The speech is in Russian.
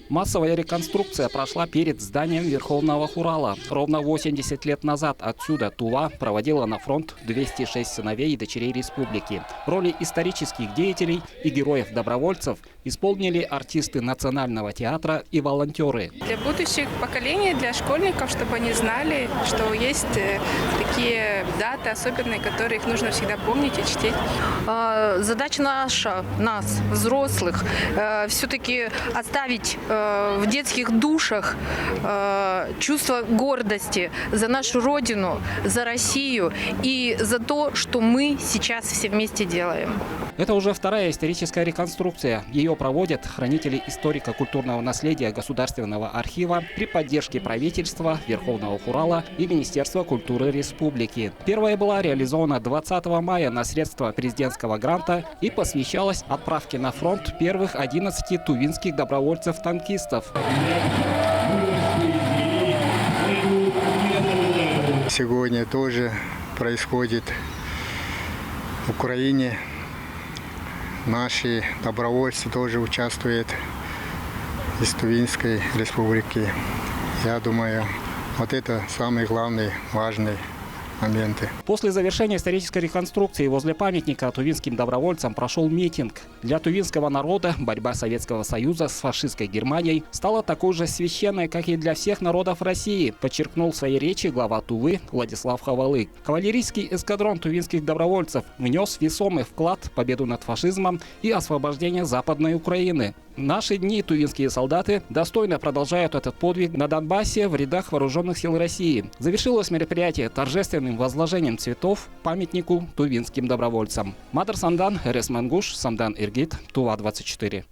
Массовая реконструкция прошла перед зданием Верховного Хурала. Ровно 80 лет назад отсюда Тува проводила на фронт 206 сыновей и дочерей республики. Роли исторических деятелей и героев-добровольцев исполнили артисты Национального театра и волонтеры. Для будущих поколений, для школьников, чтобы они знали, что есть такие даты особенные, которые их нужно всегда помнить и чтить. Задача нас, взрослых, все-таки оставить в детских душах чувство гордости за нашу Родину, за Россию и за то, что мы сейчас все вместе делаем. Это уже вторая историческая реконструкция. Ее проводят хранители историко-культурного наследия Государственного архива при поддержке правительства, Верховного Хурала и Министерства культуры республики. Первая была реализована 20 мая на средства президентского гранта и посвящалась отправке на фронт первых 11 тувинских добровольцев-танкистов. Сегодня тоже происходит в Украине. Наши добровольцы тоже участвуют из Тувинской республики. Я думаю, вот это самый главный, важный моменты. После завершения исторической реконструкции возле памятника тувинским добровольцам прошел митинг. Для тувинского народа борьба Советского Союза с фашистской Германией стала такой же священной, как и для всех народов России, подчеркнул в своей речи глава Тувы Владислав Хавалык. Кавалерийский эскадрон тувинских добровольцев внес весомый вклад в победу над фашизмом и освобождение Западной Украины. В наши дни тувинские солдаты достойно продолжают этот подвиг на Донбассе в рядах вооруженных сил России. Завершилось мероприятие торжественным возложением цветов памятнику тувинским добровольцам. Мадр Самдан, РС Мангуш, Самдан Иргит, Тува 24.